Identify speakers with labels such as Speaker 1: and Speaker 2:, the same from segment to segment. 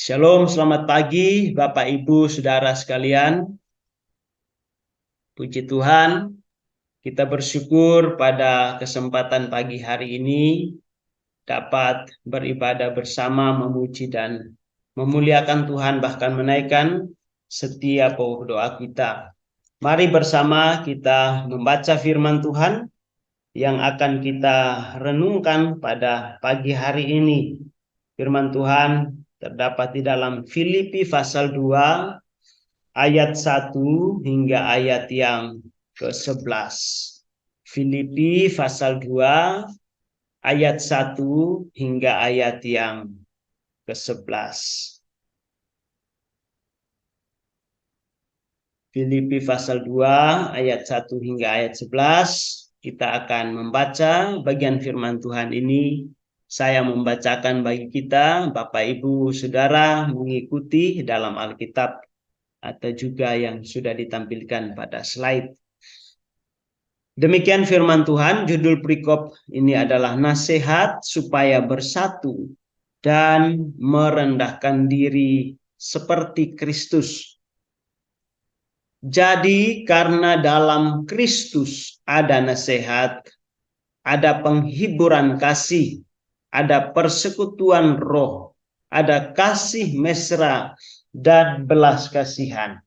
Speaker 1: Shalom, selamat pagi Bapak Ibu Saudara sekalian. Puji Tuhan, kita bersyukur pada kesempatan pagi hari ini dapat beribadah bersama, memuji dan memuliakan Tuhan, bahkan menaikkan setiap doa kita. Mari bersama kita membaca firman Tuhan yang akan kita renungkan pada pagi hari ini. Firman Tuhan terdapat di dalam Filipi pasal 2 ayat 1 hingga ayat yang ke-11. Filipi pasal 2 ayat 1 hingga ayat yang ke-11. Filipi pasal 2 ayat 1 hingga ayat 11. Kita akan membaca bagian firman Tuhan ini. Saya membacakan bagi kita, Bapak Ibu Saudara mengikuti dalam Alkitab atau juga yang sudah ditampilkan pada slide. Demikian firman Tuhan. Judul perikop ini adalah nasihat supaya bersatu dan merendahkan diri seperti Kristus. Jadi karena dalam Kristus ada nasihat, ada penghiburan kasih, ada persekutuan roh, ada kasih mesra dan belas kasihan.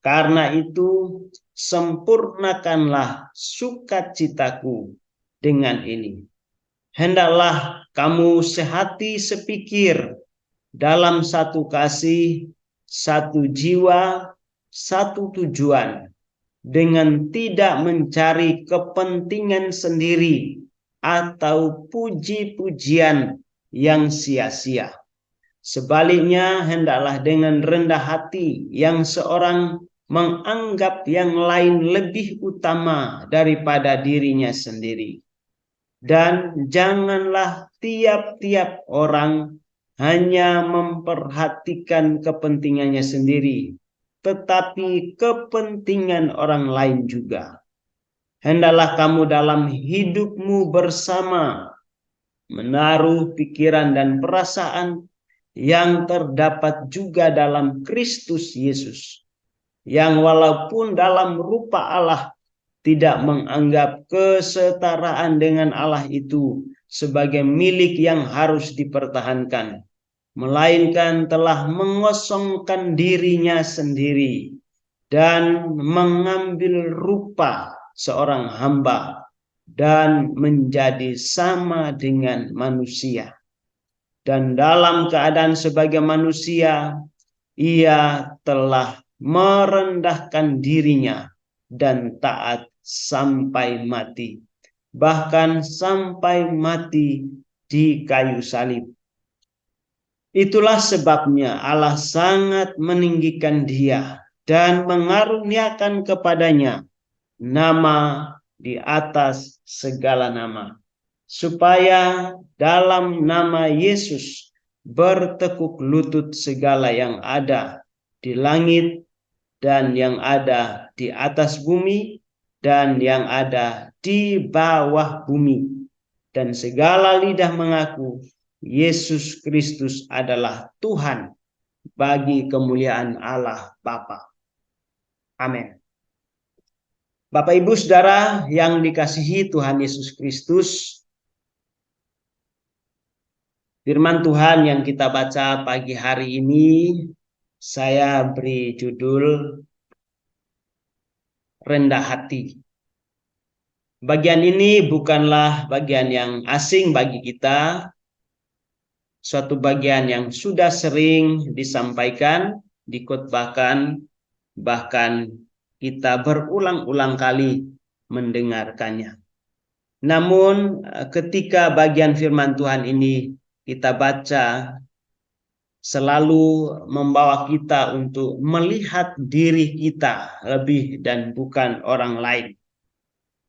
Speaker 1: Karena itu sempurnakanlah sukacitaku dengan ini. Hendaklah kamu sehati sepikir dalam satu kasih, satu jiwa, satu tujuan, dengan tidak mencari kepentingan sendiri atau puji-pujian yang sia-sia. Sebaliknya, hendaklah dengan rendah hati yang seorang menganggap yang lain lebih utama daripada dirinya sendiri. Dan janganlah tiap-tiap orang hanya memperhatikan kepentingannya sendiri, tetapi kepentingan orang lain juga. Hendaklah kamu dalam hidupmu bersama menaruh pikiran dan perasaan yang terdapat juga dalam Kristus Yesus, yang walaupun dalam rupa Allah tidak menganggap kesetaraan dengan Allah itu sebagai milik yang harus dipertahankan, melainkan telah mengosongkan dirinya sendiri dan mengambil rupa seorang hamba dan menjadi sama dengan manusia. Dan dalam keadaan sebagai manusia, ia telah merendahkan dirinya dan taat sampai mati, bahkan sampai mati di kayu salib. Itulah sebabnya Allah sangat meninggikan dia dan mengaruniakan kepadanya nama di atas segala nama, supaya dalam nama Yesus bertekuk lutut segala yang ada di langit dan yang ada di atas bumi dan yang ada di bawah bumi, dan segala lidah mengaku Yesus Kristus adalah Tuhan, bagi kemuliaan Allah Bapa. Amin. Bapak Ibu Saudara yang dikasihi Tuhan Yesus Kristus, firman Tuhan yang kita baca pagi hari ini saya beri judul rendah hati. Bagian ini bukanlah bagian yang asing bagi kita, suatu bagian yang sudah sering disampaikan, dikhotbahkan, bahkan kita berulang-ulang kali mendengarkannya. Namun ketika bagian firman Tuhan ini kita baca, selalu membawa kita untuk melihat diri kita lebih dan bukan orang lain.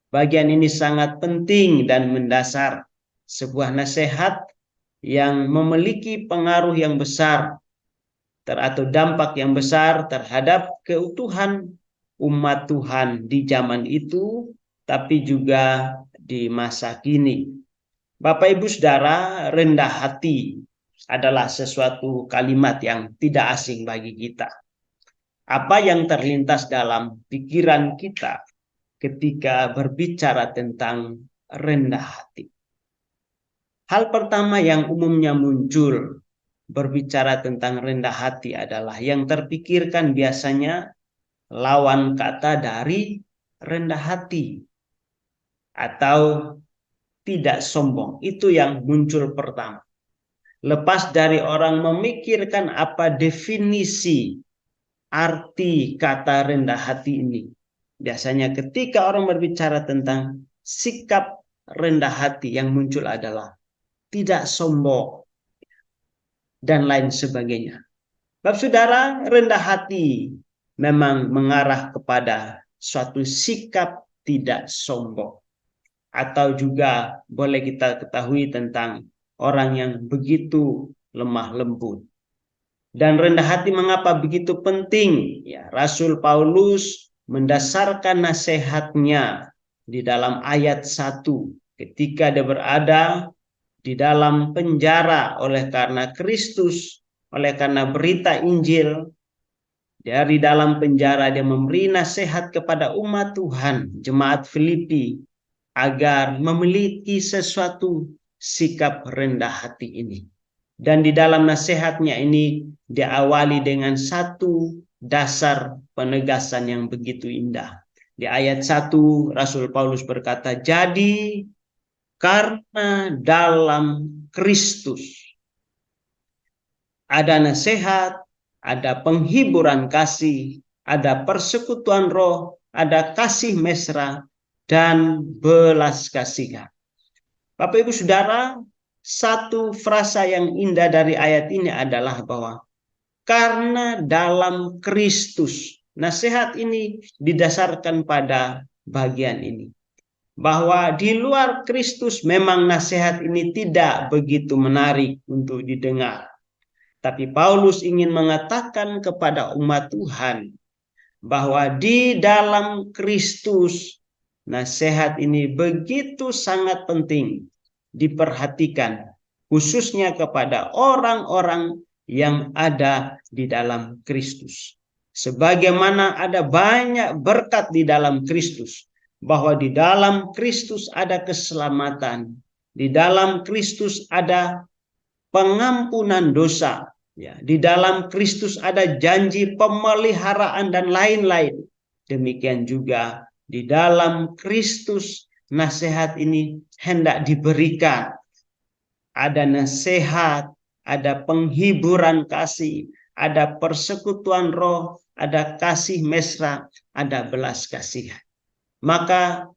Speaker 1: Bagian ini sangat penting dan mendasar, sebuah nasihat yang memiliki pengaruh yang besar atau dampak yang besar terhadap keutuhan umat Tuhan di zaman itu, tapi juga di masa kini. Bapak Ibu Saudara, rendah hati adalah sesuatu kalimat yang tidak asing bagi kita. Apa yang terlintas dalam pikiran kita ketika berbicara tentang rendah hati? Hal pertama yang umumnya muncul berbicara tentang rendah hati adalah yang terpikirkan biasanya lawan kata dari rendah hati atau tidak sombong. Itu yang muncul pertama. Lepas dari orang memikirkan apa definisi arti kata rendah hati ini. Biasanya ketika orang berbicara tentang sikap rendah hati, yang muncul adalah tidak sombong dan lain sebagainya. Bapak saudara, rendah hati memang mengarah kepada suatu sikap tidak sombong. Atau juga boleh kita ketahui tentang orang yang begitu lemah lembut. Dan rendah hati mengapa begitu penting? Ya, Rasul Paulus mendasarkan nasihatnya di dalam ayat 1 ketika dia berada di dalam penjara oleh karena Kristus, oleh karena berita Injil. Dari dalam penjara dia memberi nasihat kepada umat Tuhan, jemaat Filipi, agar memiliki sesuatu sikap rendah hati ini. Dan di dalam nasihatnya ini diawali dengan satu dasar penegasan yang begitu indah. Di ayat 1 Rasul Paulus berkata, jadi karena dalam Kristus ada nasihat, ada penghiburan kasih, ada persekutuan roh, ada kasih mesra, dan belas kasihan. Bapak Ibu Saudara, satu frasa yang indah dari ayat ini adalah bahwa karena dalam Kristus, nasihat ini didasarkan pada bagian ini. Bahwa di luar Kristus memang nasihat ini tidak begitu menarik untuk didengar. Tapi Paulus ingin mengatakan kepada umat Tuhan bahwa di dalam Kristus nasihat ini begitu sangat penting diperhatikan, khususnya kepada orang-orang yang ada di dalam Kristus. Sebagaimana ada banyak berkat di dalam Kristus, bahwa di dalam Kristus ada keselamatan, di dalam Kristus ada pengampunan dosa, ya, di dalam Kristus ada janji pemeliharaan dan lain-lain. Demikian juga di dalam Kristus nasihat ini hendak diberikan. Ada nasihat, ada penghiburan kasih, ada persekutuan roh, ada kasih mesra, ada belas kasihan. Maka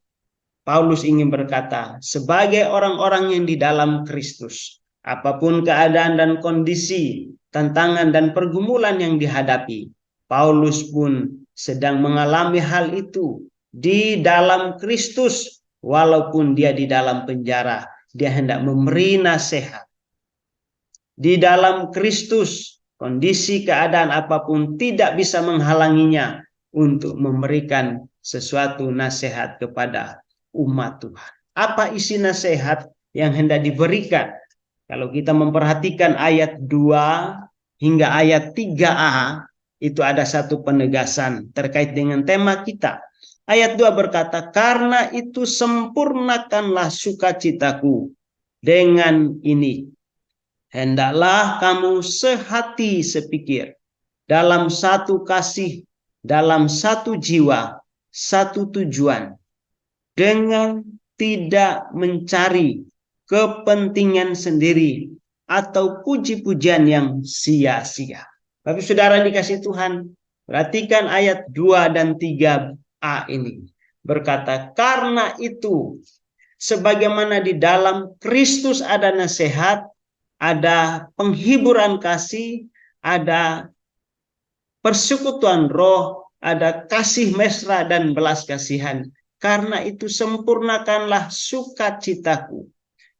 Speaker 1: Paulus ingin berkata, sebagai orang-orang yang di dalam Kristus, apapun keadaan dan kondisi, tantangan dan pergumulan yang dihadapi, Paulus pun sedang mengalami hal itu di dalam Kristus. Walaupun dia di dalam penjara, dia hendak memberi nasihat. Di dalam Kristus, kondisi keadaan apapun tidak bisa menghalanginya untuk memberikan sesuatu nasihat kepada umat Tuhan. Apa isi nasihat yang hendak diberikan? Kalau kita memperhatikan ayat 2 hingga ayat 3a, itu ada satu penegasan terkait dengan tema kita. Ayat 2 berkata, karena itu sempurnakanlah sukacitaku dengan ini. Hendaklah kamu sehati sepikir, dalam satu kasih, dalam satu jiwa, satu tujuan, dengan tidak mencari kepentingan sendiri atau puji-pujian yang sia-sia. Bapak saudara dikasih Tuhan, perhatikan ayat 2 dan 3a ini. Berkata, karena itu, sebagaimana di dalam Kristus ada nasihat, ada penghiburan kasih, ada persekutuan roh, ada kasih mesra dan belas kasihan. Karena itu sempurnakanlah sukacitaku.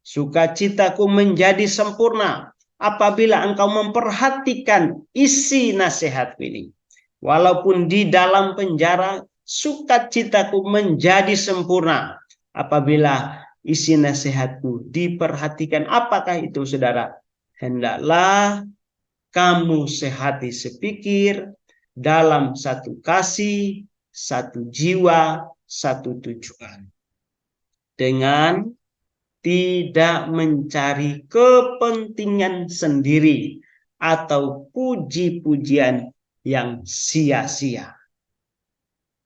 Speaker 1: Sukacitaku menjadi sempurna apabila engkau memperhatikan isi nasihat ini. Walaupun di dalam penjara, sukacitaku menjadi sempurna apabila isi nasihatku diperhatikan. Apakah itu, saudara? hendaklah kamu sehati sepikir dalam satu kasih, satu jiwa, satu tujuan. Dengan tidak mencari kepentingan sendiri atau puji-pujian yang sia-sia.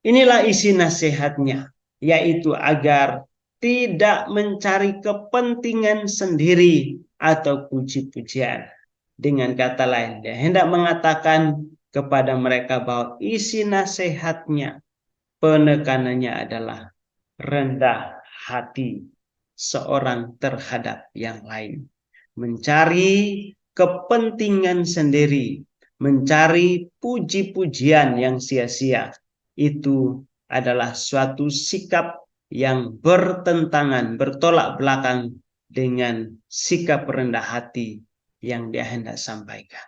Speaker 1: Inilah isi nasihatnya, yaitu agar tidak mencari kepentingan sendiri atau puji-pujian. Dengan kata lain, dia hendak mengatakan kepada mereka bahwa isi nasihatnya, penekanannya adalah rendah hati seorang terhadap yang lain. Mencari kepentingan sendiri, mencari puji-pujian yang sia-sia, itu adalah suatu sikap yang bertentangan, bertolak belakang dengan sikap rendah hati yang dia hendak sampaikan.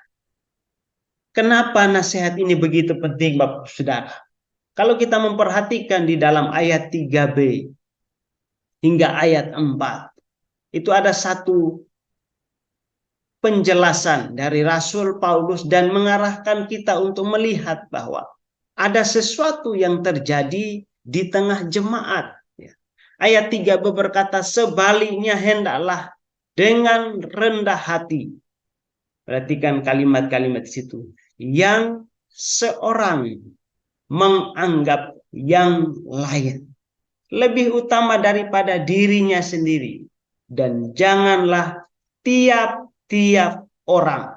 Speaker 1: Kenapa nasihat ini begitu penting, Bapak Saudara? Kalau kita memperhatikan di dalam ayat 3b hingga ayat 4, itu ada satu penjelasan dari Rasul Paulus dan mengarahkan kita untuk melihat bahwa ada sesuatu yang terjadi di tengah jemaat. Ayat 3b berkata, sebaliknya hendaklah dengan rendah hati. Perhatikan kalimat-kalimat situ. Yang seorang menganggap yang lain lebih utama daripada dirinya sendiri. Dan janganlah tiap-tiap orang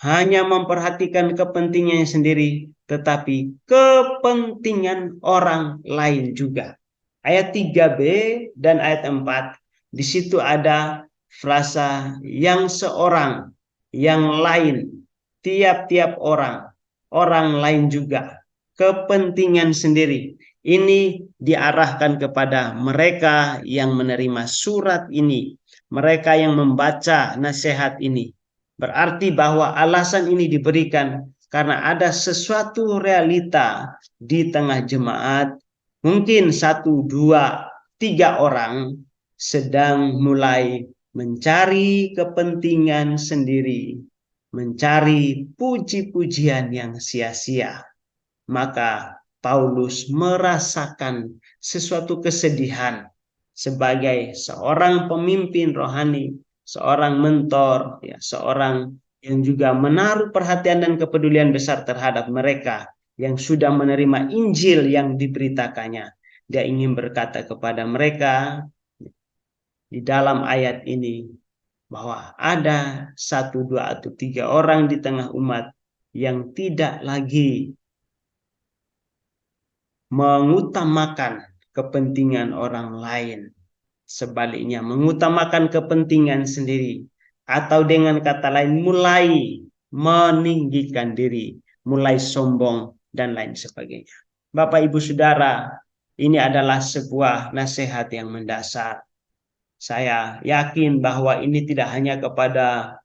Speaker 1: hanya memperhatikan kepentingannya sendiri, tetapi kepentingan orang lain juga. Ayat 3b dan ayat 4, di situ ada frasa yang seorang, yang lain, tiap-tiap orang, orang lain juga, kepentingan sendiri. Ini diarahkan kepada mereka yang menerima surat ini, mereka yang membaca nasihat ini. Berarti bahwa alasan ini diberikan karena ada sesuatu realita di tengah jemaat. Mungkin 1, 2, 3 orang sedang mulai mencari kepentingan sendiri, mencari puji-pujian yang sia-sia. Maka Paulus merasakan sesuatu kesedihan sebagai seorang pemimpin rohani, seorang mentor, seorang yang juga menaruh perhatian dan kepedulian besar terhadap mereka yang sudah menerima Injil yang diberitakannya. Dia ingin berkata kepada mereka di dalam ayat ini bahwa ada 1, 2, atau 3 orang di tengah umat yang tidak lagi mengutamakan kepentingan orang lain. Sebaliknya, mengutamakan kepentingan sendiri. Atau dengan kata lain, mulai meninggikan diri, mulai sombong, dan lain sebagainya. Bapak, Ibu, Saudara, ini adalah sebuah nasihat yang mendasar. Saya yakin bahwa ini tidak hanya kepada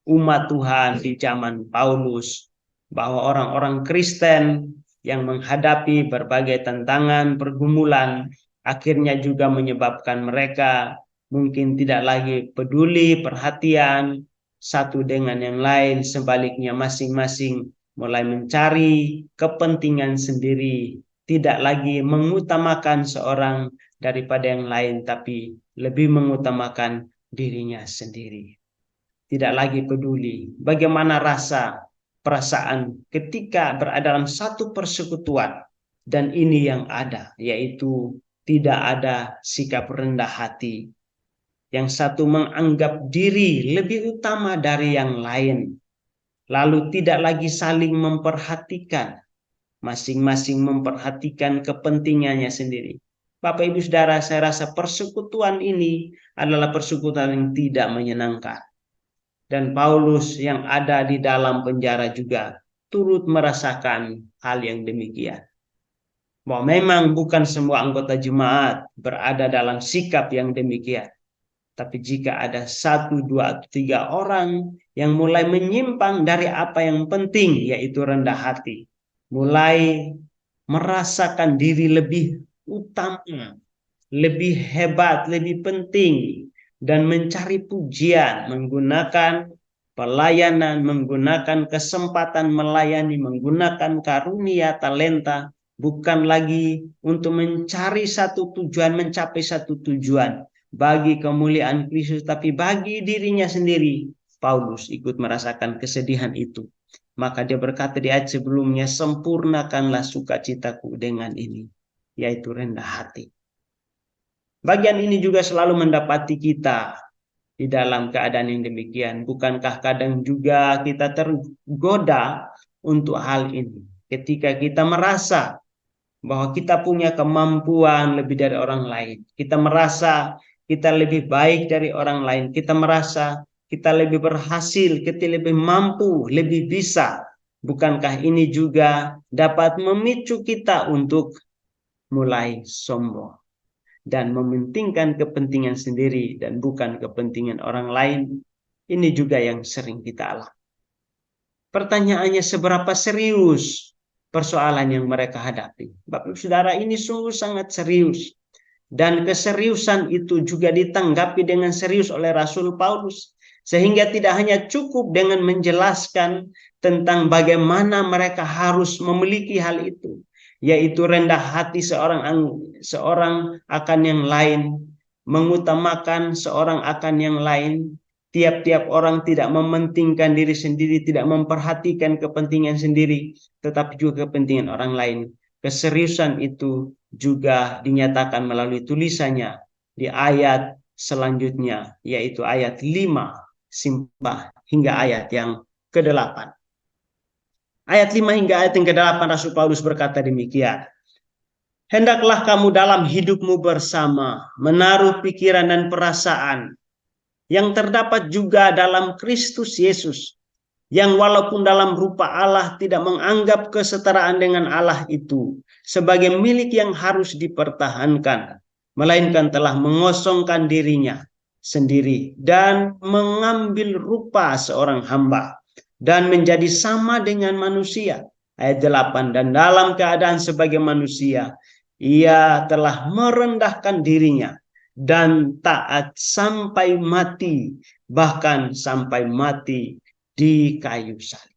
Speaker 1: umat Tuhan di zaman Paulus, bahwa orang-orang Kristen yang menghadapi berbagai tantangan, pergumulan, akhirnya juga menyebabkan mereka mungkin tidak lagi peduli, perhatian satu dengan yang lain, sebaliknya masing-masing mulai mencari kepentingan sendiri, tidak lagi mengutamakan seorang daripada yang lain, tapi lebih mengutamakan dirinya sendiri. Tidak lagi peduli bagaimana perasaan ketika berada dalam satu persekutuan, dan ini yang ada, yaitu tidak ada sikap rendah hati. Yang satu menganggap diri lebih utama dari yang lain, lalu tidak lagi saling memperhatikan, masing-masing memperhatikan kepentingannya sendiri. Bapak, Ibu, Saudara, saya rasa persekutuan ini adalah persekutuan yang tidak menyenangkan. Dan Paulus yang ada di dalam penjara juga turut merasakan hal yang demikian. Bahwa memang bukan semua anggota jemaat berada dalam sikap yang demikian. Tapi jika ada 1, 2, atau 3 orang yang mulai menyimpang dari apa yang penting, yaitu rendah hati, mulai merasakan diri lebih utama, lebih hebat, lebih penting dan mencari pujian, menggunakan pelayanan, menggunakan kesempatan melayani, menggunakan karunia, talenta, bukan lagi untuk mencari satu tujuan, mencapai satu tujuan bagi kemuliaan Kristus, tapi bagi dirinya sendiri. Paulus ikut merasakan kesedihan itu. Maka dia berkata di ayat sebelumnya, sempurnakanlah sukacitaku dengan ini, yaitu rendah hati. Bagian ini juga selalu mendapati kita di dalam keadaan yang demikian. Bukankah kadang juga kita tergoda untuk hal ini? Ketika kita merasa bahwa kita punya kemampuan lebih dari orang lain. Kita merasa kita lebih baik dari orang lain. Kita merasa kita lebih berhasil, kita lebih mampu, lebih bisa. Bukankah ini juga dapat memicu kita untuk mulai sombong dan mementingkan kepentingan sendiri dan bukan kepentingan orang lain? Ini juga yang sering kita alami. Pertanyaannya, seberapa serius persoalan yang mereka hadapi? Bapak Saudara, ini sungguh sangat serius. Dan keseriusan itu juga ditanggapi dengan serius oleh Rasul Paulus. Sehingga tidak hanya cukup dengan menjelaskan tentang bagaimana mereka harus memiliki hal itu, yaitu rendah hati seorang akan yang lain, mengutamakan seorang akan yang lain. Tiap-tiap orang tidak mementingkan diri sendiri, tidak memperhatikan kepentingan sendiri, tetapi juga kepentingan orang lain. Keseriusan itu juga dinyatakan melalui tulisannya di ayat selanjutnya, yaitu ayat 5 simpah hingga ayat yang ke-8. Ayat 5 hingga ayat yang ke-8 Rasul Paulus berkata demikian. Hendaklah kamu dalam hidupmu bersama menaruh pikiran dan perasaan yang terdapat juga dalam Kristus Yesus, yang walaupun dalam rupa Allah tidak menganggap kesetaraan dengan Allah itu sebagai milik yang harus dipertahankan, melainkan telah mengosongkan dirinya sendiri dan mengambil rupa seorang hamba dan menjadi sama dengan manusia. Ayat 8, dan dalam keadaan sebagai manusia, ia telah merendahkan dirinya dan taat sampai mati, bahkan sampai mati di kayu salib.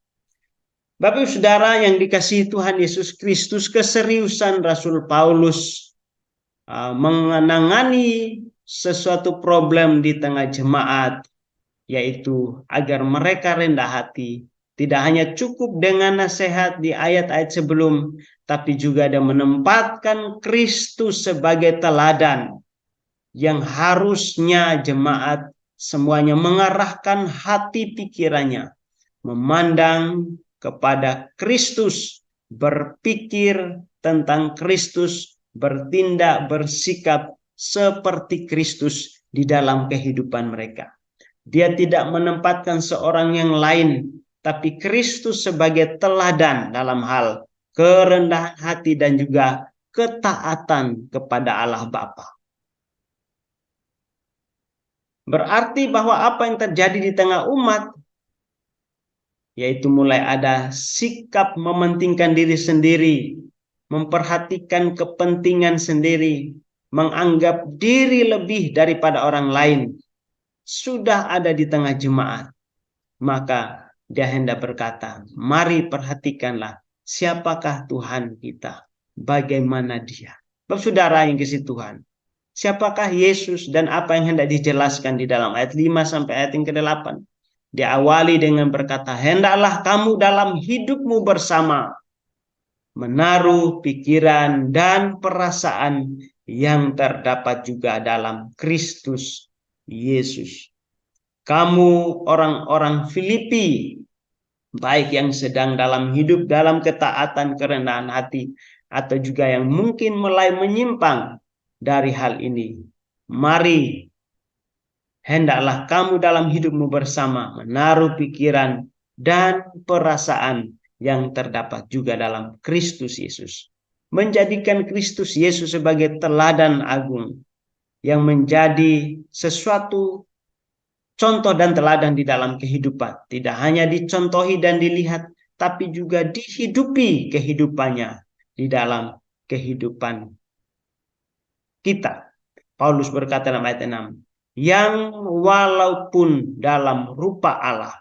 Speaker 1: Bapak Saudara yang dikasihi Tuhan Yesus Kristus, keseriusan Rasul Paulus menangani sesuatu problem di tengah jemaat, yaitu agar mereka rendah hati. Tidak hanya cukup dengan nasihat di ayat-ayat sebelum, tapi juga ada menempatkan Kristus sebagai teladan yang harusnya jemaat semuanya mengarahkan hati pikirannya, memandang kepada Kristus, berpikir tentang Kristus, bertindak, bersikap seperti Kristus di dalam kehidupan mereka. Dia tidak menempatkan seorang yang lain, tapi Kristus sebagai teladan dalam hal kerendahan hati dan juga ketaatan kepada Allah Bapa. Berarti bahwa apa yang terjadi di tengah umat, yaitu mulai ada sikap mementingkan diri sendiri, memperhatikan kepentingan sendiri, menganggap diri lebih daripada orang lain, sudah ada di tengah jemaat. Maka dia hendak berkata, mari perhatikanlah siapakah Tuhan kita, bagaimana dia. Bapak Saudara yang kasih Tuhan, siapakah Yesus dan apa yang hendak dijelaskan di dalam ayat 5 sampai ayat yang ke-8. Diawali dengan berkata, hendaklah kamu dalam hidupmu bersama menaruh pikiran dan perasaan yang terdapat juga dalam Kristus Yesus. Kamu orang-orang Filipi, baik yang sedang dalam hidup dalam ketaatan kerendahan hati, atau juga yang mungkin mulai menyimpang dari hal ini, mari hendaklah kamu dalam hidupmu bersama menaruh pikiran dan perasaan yang terdapat juga dalam Kristus Yesus. Menjadikan Kristus Yesus sebagai teladan agung yang menjadi sesuatu contoh dan teladan di dalam kehidupan. Tidak hanya dicontohi dan dilihat, tapi juga dihidupi kehidupannya di dalam kehidupan kita. Paulus berkata dalam ayat 6, yang walaupun dalam rupa Allah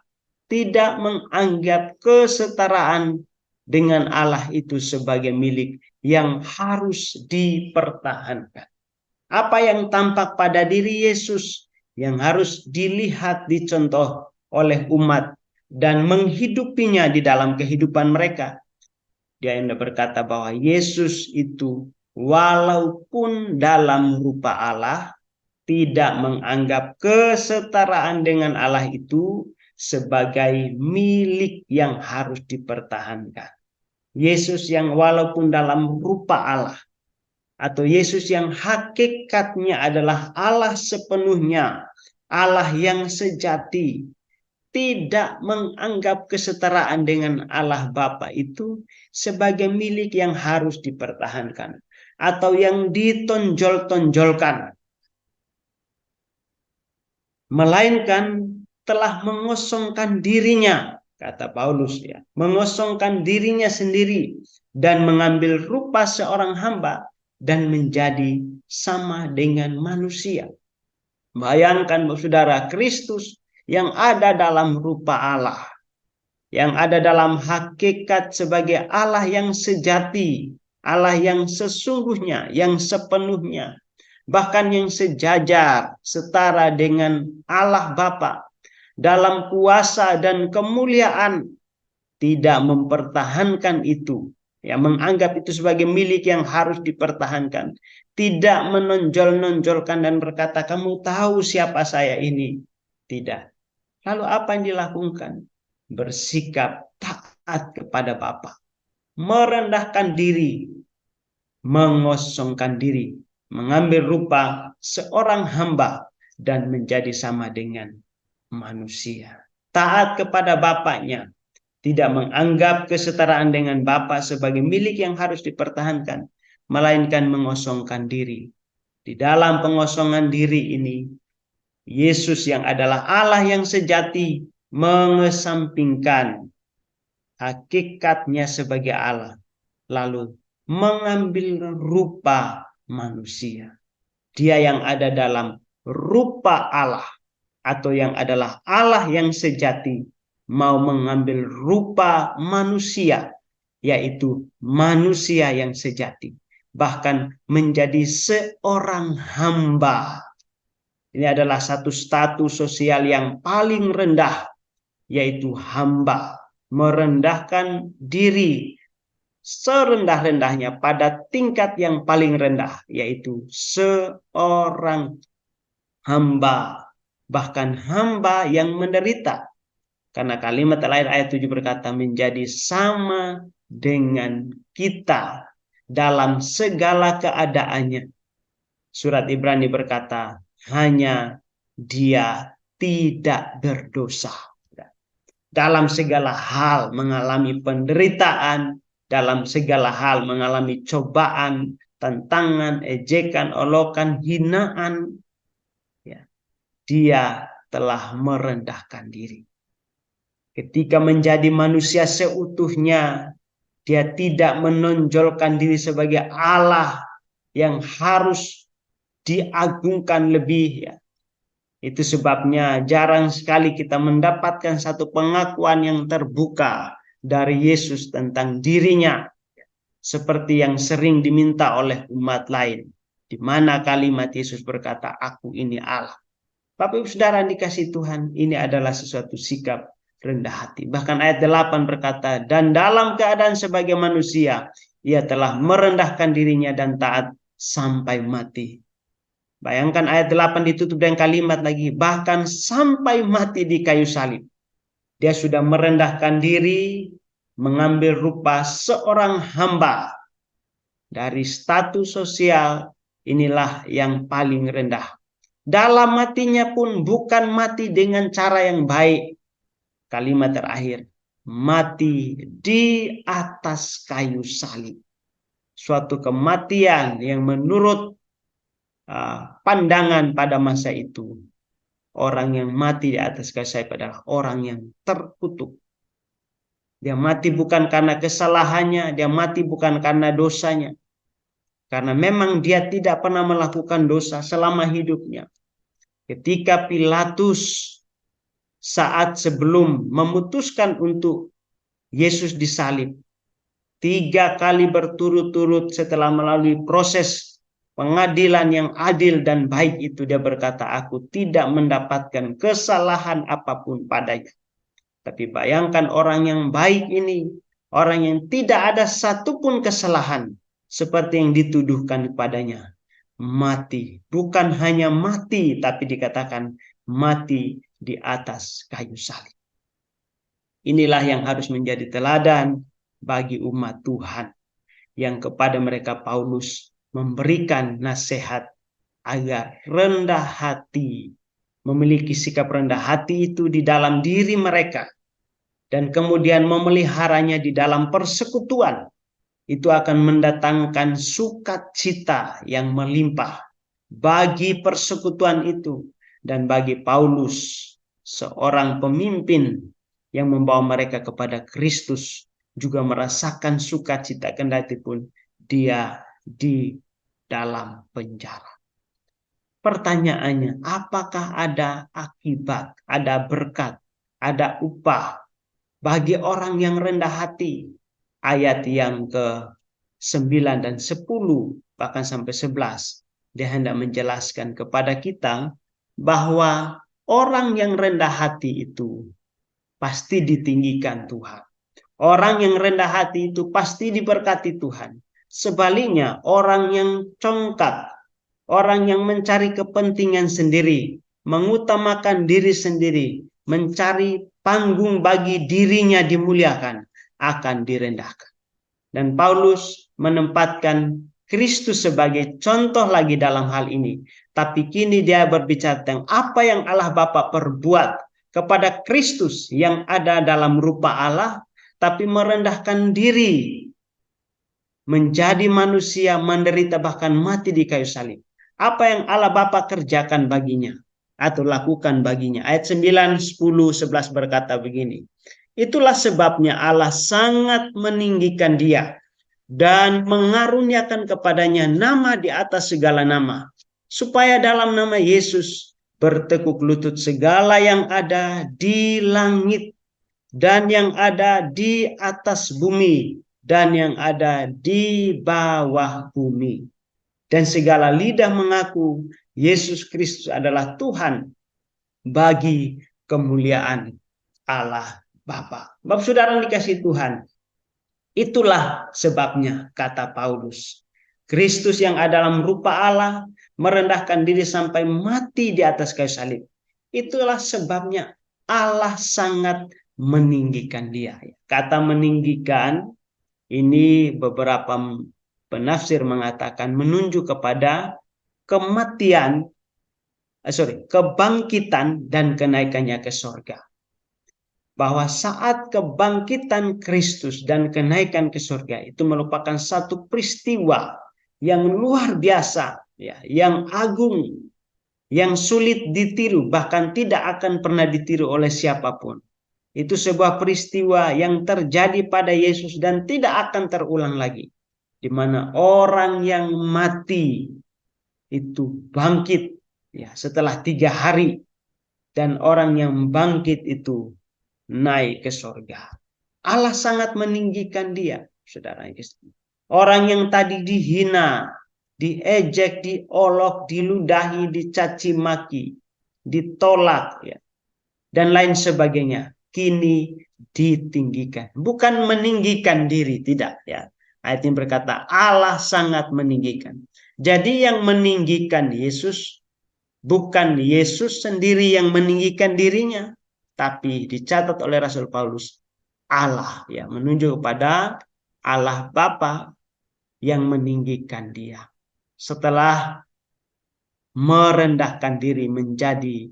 Speaker 1: tidak menganggap kesetaraan dengan Allah itu sebagai milik yang harus dipertahankan. Apa yang tampak pada diri Yesus yang harus dilihat, dicontoh oleh umat dan menghidupinya di dalam kehidupan mereka. Dia yang berkata bahwa Yesus itu walaupun dalam rupa Allah tidak menganggap kesetaraan dengan Allah itu sebagai milik yang harus dipertahankan. Yesus yang walaupun dalam rupa Allah, atau Yesus yang hakikatnya adalah Allah sepenuhnya, Allah yang sejati, tidak menganggap kesetaraan dengan Allah Bapa itu sebagai milik yang harus dipertahankan atau yang ditonjol-tonjolkan, melainkan telah mengosongkan dirinya, kata Paulus ya, mengosongkan dirinya sendiri dan mengambil rupa seorang hamba dan menjadi sama dengan manusia. Bayangkan saudara, Kristus yang ada dalam rupa Allah, yang ada dalam hakikat sebagai Allah yang sejati, Allah yang sesungguhnya, yang sepenuhnya, bahkan yang sejajar, setara dengan Allah Bapa dalam kuasa dan kemuliaan, tidak mempertahankan itu, ya, menganggap itu sebagai milik yang harus dipertahankan, tidak menonjol-nonjolkan dan berkata, kamu tahu siapa saya ini, tidak. Lalu apa yang dilakukan? Bersikap taat kepada Bapa, merendahkan diri, mengosongkan diri, mengambil rupa seorang hamba dan menjadi sama dengan manusia. Taat kepada Bapaknya, tidak menganggap kesetaraan dengan Bapa sebagai milik yang harus dipertahankan, melainkan mengosongkan diri. Di dalam pengosongan diri ini, Yesus yang adalah Allah yang sejati mengesampingkan hakikatnya sebagai Allah, lalu mengambil rupa manusia. Dia yang ada dalam rupa Allah, atau yang adalah Allah yang sejati, mau mengambil rupa manusia, yaitu manusia yang sejati, bahkan menjadi seorang hamba. Ini adalah satu status sosial yang paling rendah, yaitu hamba, merendahkan diri serendah-rendahnya pada tingkat yang paling rendah, yaitu seorang hamba, bahkan hamba yang menderita. Karena kalimat lain ayat 7 berkata menjadi sama dengan kita dalam segala keadaannya. Surat Ibrani berkata hanya dia tidak berdosa. Dalam segala hal mengalami penderitaan, dalam segala hal mengalami cobaan, tantangan, ejekan, olokan, hinaan, ya, dia telah merendahkan diri. Ketika menjadi manusia seutuhnya, dia tidak menonjolkan diri sebagai Allah yang harus diagungkan lebih, ya. Itu sebabnya jarang sekali kita mendapatkan satu pengakuan yang terbuka dari Yesus tentang dirinya, seperti yang sering diminta oleh umat lain, di mana kalimat Yesus berkata, aku ini Allah. Bapak Ibu Saudara dikasih Tuhan, ini adalah sesuatu sikap rendah hati. Bahkan ayat 8 berkata, dan dalam keadaan sebagai manusia, ia telah merendahkan dirinya dan taat sampai mati. Bayangkan ayat 8 ditutup dengan kalimat lagi, bahkan sampai mati di kayu salib. Dia sudah merendahkan diri, mengambil rupa seorang hamba. Dari status sosial, inilah yang paling rendah. Dalam matinya pun bukan mati dengan cara yang baik. Kalimat terakhir, mati di atas kayu salib. Suatu kematian yang menurut pandangan pada masa itu, orang yang mati di atas kayu salib adalah orang yang terkutuk. Dia mati bukan karena kesalahannya, dia mati bukan karena dosanya. Karena memang dia tidak pernah melakukan dosa selama hidupnya. Ketika Pilatus saat sebelum memutuskan untuk Yesus disalib, 3 kali berturut-turut setelah melalui proses pengadilan yang adil dan baik itu, dia berkata, aku tidak mendapatkan kesalahan apapun padanya. Tapi bayangkan orang yang baik ini, orang yang tidak ada satupun kesalahan seperti yang dituduhkan kepadanya, mati. Bukan hanya mati, tapi dikatakan mati di atas kayu salib. Inilah yang harus menjadi teladan bagi umat Tuhan, yang kepada mereka Paulus memberikan nasihat agar rendah hati, memiliki sikap rendah hati itu di dalam diri mereka, dan kemudian memeliharanya di dalam persekutuan. Itu akan mendatangkan sukacita yang melimpah bagi persekutuan itu dan bagi Paulus, seorang pemimpin yang membawa mereka kepada Kristus, juga merasakan sukacita kendati pun dia di dalam penjara. Pertanyaannya, apakah ada akibat, ada berkat, ada upah bagi orang yang rendah hati? Ayat yang ke-9 dan 10 bahkan sampai 11, dia hendak menjelaskan kepada kita bahwa orang yang rendah hati itu pasti ditinggikan Tuhan. Orang yang rendah hati itu pasti diberkati Tuhan. Sebaliknya, orang yang congkak, orang yang mencari kepentingan sendiri, mengutamakan diri sendiri, mencari panggung bagi dirinya dimuliakan, akan direndahkan. Dan Paulus menempatkan Kristus sebagai contoh lagi dalam hal ini. Tapi kini dia berbicara tentang apa yang Allah Bapa perbuat kepada Kristus yang ada dalam rupa Allah, tapi merendahkan diri, menjadi manusia, menderita bahkan mati di kayu salib. Apa yang Allah Bapa kerjakan baginya atau lakukan baginya? Ayat 9, 10, 11 berkata begini. Itulah sebabnya Allah sangat meninggikan dia dan mengaruniakan kepadanya nama di atas segala nama, supaya dalam nama Yesus bertekuk lutut segala yang ada di langit dan yang ada di atas bumi dan yang ada di bawah bumi. Dan segala lidah mengaku Yesus Kristus adalah Tuhan, bagi kemuliaan Allah Bapa. Bapak saudara dikasih Tuhan, itulah sebabnya kata Paulus, Kristus yang ada dalam rupa Allah merendahkan diri sampai mati di atas kayu salib. Itulah sebabnya Allah sangat meninggikan dia. Kata meninggikan ini beberapa penafsir mengatakan menunjuk kepada kebangkitan dan kenaikannya ke sorga. Bahwa saat kebangkitan Kristus dan kenaikan ke surga itu merupakan satu peristiwa yang luar biasa, ya, yang agung, yang sulit ditiru, bahkan tidak akan pernah ditiru oleh siapapun. Itu sebuah peristiwa yang terjadi pada Yesus dan tidak akan terulang lagi, di mana orang yang mati itu bangkit, ya, setelah 3 hari, dan orang yang bangkit itu naik ke surga. Allah sangat meninggikan dia, saudara. Orang yang tadi dihina, diejek, diolok, diludahi, dicaci maki, ditolak, ya, dan lain sebagainya, kini ditinggikan. Bukan meninggikan diri, tidak, ya. Ayat ini berkata Allah sangat meninggikan. Jadi yang meninggikan Yesus bukan Yesus sendiri yang meninggikan dirinya, tapi dicatat oleh Rasul Paulus Allah, ya, menunjuk kepada Allah Bapa yang meninggikan dia setelah merendahkan diri menjadi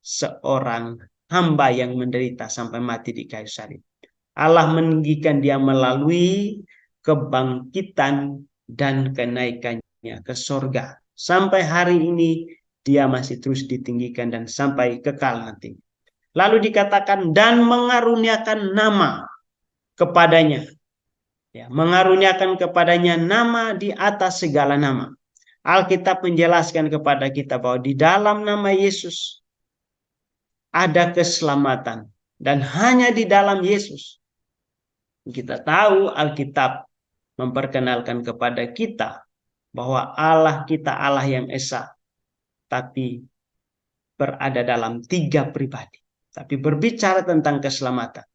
Speaker 1: seorang hamba yang menderita sampai mati di kayu salib. Allah meninggikan dia melalui kebangkitan dan kenaikannya ke sorga. Sampai hari ini dia masih terus ditinggikan dan sampai kekal nanti. Lalu dikatakan dan mengaruniakan nama kepadanya. Ya, mengaruniakan kepadanya nama di atas segala nama. Alkitab menjelaskan kepada kita bahwa di dalam nama Yesus ada keselamatan. Dan hanya di dalam Yesus. Kita tahu Alkitab memperkenalkan kepada kita bahwa Allah kita Allah yang esa. Tapi berada dalam 3 pribadi. Tapi berbicara tentang keselamatan.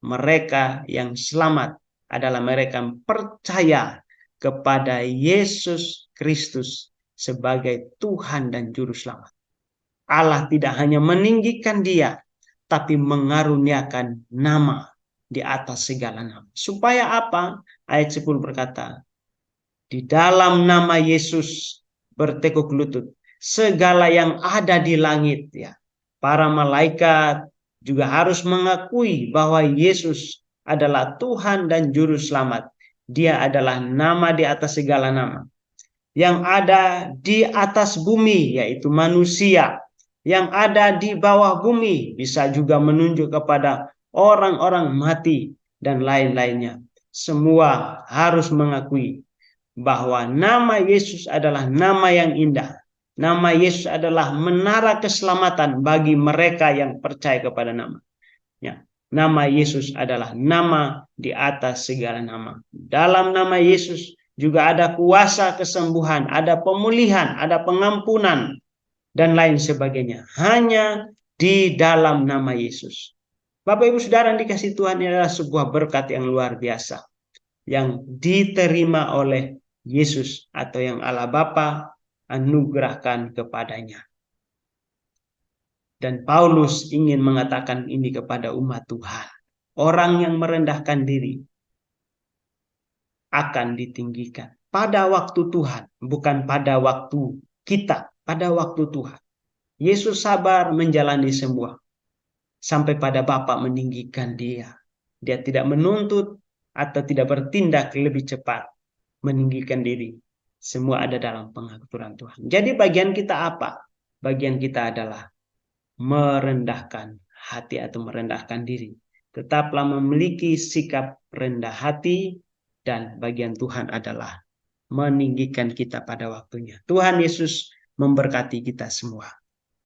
Speaker 1: Mereka yang selamat adalah mereka yang percaya kepada Yesus Kristus sebagai Tuhan dan Juru Selamat. Allah tidak hanya meninggikan dia, tapi mengaruniakan nama di atas segala nama. Supaya apa? Ayat 10 berkata, di dalam nama Yesus bertekuk lutut segala yang ada di langit, ya. Para malaikat juga harus mengakui bahwa Yesus adalah Tuhan dan Juru Selamat. Dia adalah nama di atas segala nama. Yang ada di atas bumi, yaitu manusia. Yang ada di bawah bumi, bisa juga menunjuk kepada orang-orang mati dan lain-lainnya. Semua harus mengakui bahwa nama Yesus adalah nama yang indah. Nama Yesus adalah menara keselamatan bagi mereka yang percaya kepada nama. Ya, nama Yesus adalah nama di atas segala nama. Dalam nama Yesus juga ada kuasa kesembuhan, ada pemulihan, ada pengampunan, dan lain sebagainya. Hanya di dalam nama Yesus. Bapak Ibu Saudara yang dikasihi Tuhan, ini adalah sebuah berkat yang luar biasa. Yang diterima oleh Yesus atau yang Allah Bapa anugerahkan kepadanya. Dan Paulus ingin mengatakan ini kepada umat Tuhan. Orang yang merendahkan diri akan ditinggikan. Pada waktu Tuhan, bukan pada waktu kita. Pada waktu Tuhan. Yesus sabar menjalani semua. Sampai pada Bapa meninggikan dia. Dia tidak menuntut atau tidak bertindak lebih cepat. Meninggikan diri. Semua ada dalam pengaturan Tuhan. Jadi bagian kita apa? Bagian kita adalah merendahkan hati atau merendahkan diri. Tetaplah memiliki sikap rendah hati dan bagian Tuhan adalah meninggikan kita pada waktunya. Tuhan Yesus memberkati kita semua.